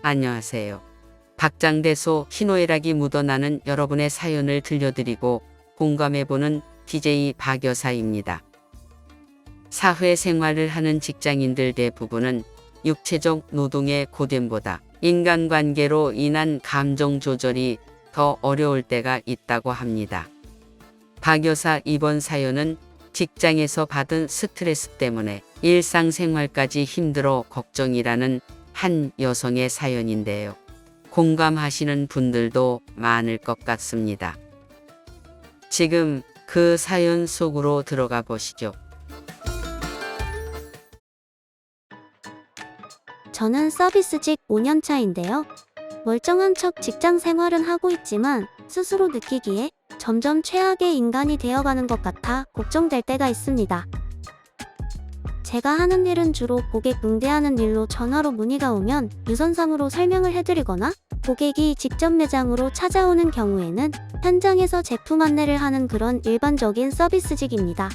안녕하세요. 박장대소 희노애락이 묻어나는 여러분의 사연을 들려드리고 공감해보는 DJ 박여사입니다. 사회생활을 하는 직장인들 대부분은 육체적 노동의 고됨보다 인간관계로 인한 감정 조절이 더 어려울 때가 있다고 합니다. 박여사 이번 사연은 직장에서 받은 스트레스 때문에 일상생활까지 힘들어 걱정이라는 한 여성의 사연인데요. 공감하시는 분들도 많을 것 같습니다. 지금 그 사연 속으로 들어가 보시죠. 저는 서비스직 5년차인데요. 멀쩡한 척 직장 생활은 하고 있지만 스스로 느끼기에 점점 최악의 인간이 되어가는 것 같아 걱정될 때가 있습니다. 제가 하는 일은 주로 고객 응대하는 일로 전화로 문의가 오면 유선상으로 설명을 해드리거나 고객이 직접 매장으로 찾아오는 경우에는 현장에서 제품 안내를 하는 그런 일반적인 서비스직입니다.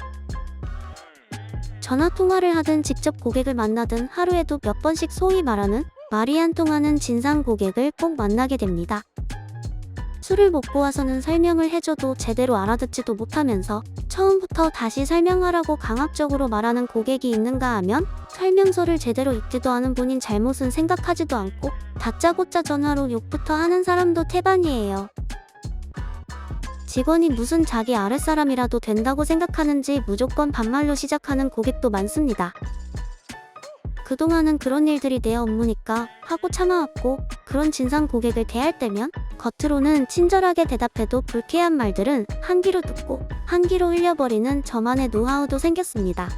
전화통화를 하든 직접 고객을 만나든 하루에도 몇 번씩 소위 말하는 말이 안 통하는 진상 고객을 꼭 만나게 됩니다. 술을 먹고 와서는 설명을 해줘도 제대로 알아듣지도 못하면서 처음부터 다시 설명하라고 강압적으로 말하는 고객이 있는가 하면 설명서를 제대로 읽지도 않은 본인 잘못은 생각하지도 않고 다짜고짜 전화로 욕부터 하는 사람도 태반이에요. 직원이 무슨 자기 아랫사람이라도 된다고 생각하는지 무조건 반말로 시작하는 고객도 많습니다. 그동안은 그런 일들이 내 업무니까 하고 참아왔고 그런 진상 고객을 대할 때면 겉으로는 친절하게 대답해도 불쾌한 말들은 한 귀로 듣고 한 귀로 흘려버리는 저만의 노하우도 생겼습니다.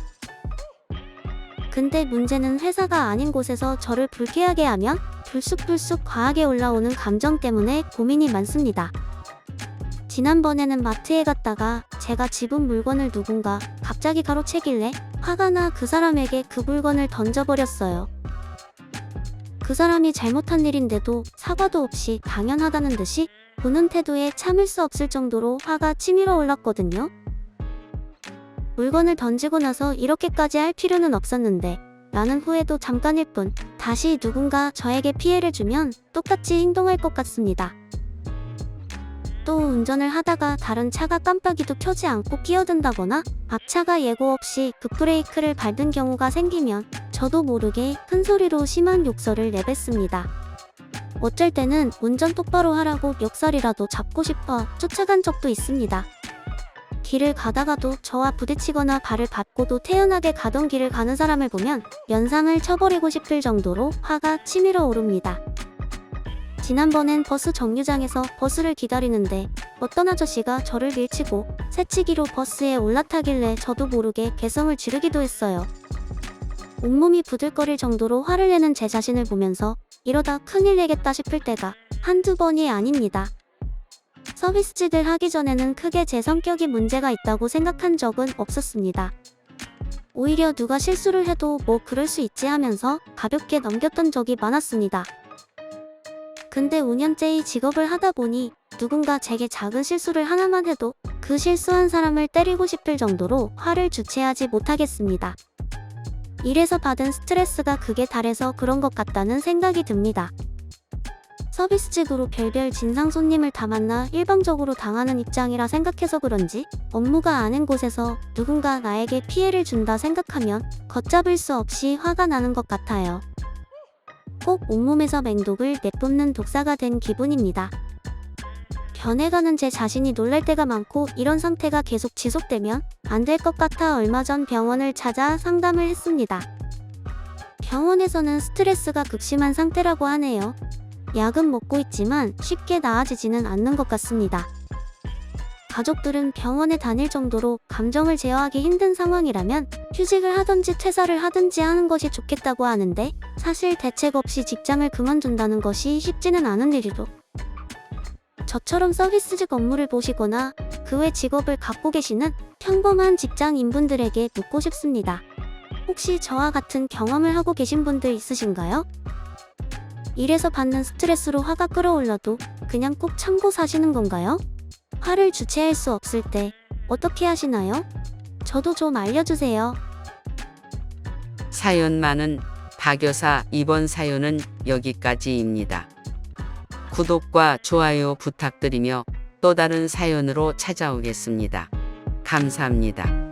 근데 문제는 회사가 아닌 곳에서 저를 불쾌하게 하면 불쑥불쑥 과하게 올라오는 감정 때문에 고민이 많습니다. 지난번에는 마트에 갔다가 제가 집은 물건을 누군가 갑자기 가로채길래 화가 나 그 사람에게 그 물건을 던져버렸어요. 그 사람이 잘못한 일인데도 사과도 없이 당연하다는 듯이 보는 태도에 참을 수 없을 정도로 화가 치밀어 올랐거든요. 물건을 던지고 나서 이렇게까지 할 필요는 없었는데 라는 후회도 잠깐일 뿐 다시 누군가 저에게 피해를 주면 똑같이 행동할 것 같습니다. 또 운전을 하다가 다른 차가 깜빡이도 켜지 않고 끼어든다거나 앞차가 예고 없이 급브레이크를 밟은 경우가 생기면 저도 모르게 큰 소리로 심한 욕설을 내뱉습니다. 어쩔 때는 운전 똑바로 하라고 멱살이라도 잡고 싶어 쫓아간 적도 있습니다. 길을 가다가도 저와 부딪히거나 발을 밟고도 태연하게 가던 길을 가는 사람을 보면 연상을 쳐버리고 싶을 정도로 화가 치밀어 오릅니다. 지난번엔 버스 정류장에서 버스를 기다리는데 어떤 아저씨가 저를 밀치고 새치기로 버스에 올라타길래 저도 모르게 개성을 지르기도 했어요. 온몸이 부들거릴 정도로 화를 내는 제 자신을 보면서 이러다 큰일 내겠다 싶을 때가 한두 번이 아닙니다. 서비스직을 하기 전에는 크게 제 성격이 문제가 있다고 생각한 적은 없었습니다. 오히려 누가 실수를 해도 뭐 그럴 수 있지 하면서 가볍게 넘겼던 적이 많았습니다. 근데 5년째 이 직업을 하다 보니 누군가 제게 작은 실수를 하나만 해도 그 실수한 사람을 때리고 싶을 정도로 화를 주체하지 못하겠습니다. 일에서 받은 스트레스가 극에 달해서 그런 것 같다는 생각이 듭니다. 서비스직으로 별별 진상 손님을 다 만나 일방적으로 당하는 입장이라 생각해서 그런지 업무가 아닌 곳에서 누군가 나에게 피해를 준다 생각하면 걷잡을 수 없이 화가 나는 것 같아요. 꼭 온몸에서 맹독을 내뿜는 독사가 된 기분입니다. 변해가는 제 자신이 놀랄 때가 많고 이런 상태가 계속 지속되면 안 될 것 같아 얼마 전 병원을 찾아 상담을 했습니다. 병원에서는 스트레스가 극심한 상태라고 하네요. 약은 먹고 있지만 쉽게 나아지지는 않는 것 같습니다. 가족들은 병원에 다닐 정도로 감정을 제어하기 힘든 상황이라면 휴직을 하든지 퇴사를 하든지 하는 것이 좋겠다고 하는데 사실 대책 없이 직장을 그만둔다는 것이 쉽지는 않은 일이죠. 저처럼 서비스직 업무를 보시거나 그 외 직업을 갖고 계시는 평범한 직장인분들에게 묻고 싶습니다. 혹시 저와 같은 경험을 하고 계신 분들 있으신가요? 일에서 받는 스트레스로 화가 끌어올라도 그냥 꼭 참고 사시는 건가요? 화를 주체할 수 없을 때 어떻게 하시나요? 저도 좀 알려주세요. 사연 많은 박여사 이번 사연은 여기까지입니다. 구독과 좋아요 부탁드리며 또 다른 사연으로 찾아오겠습니다. 감사합니다.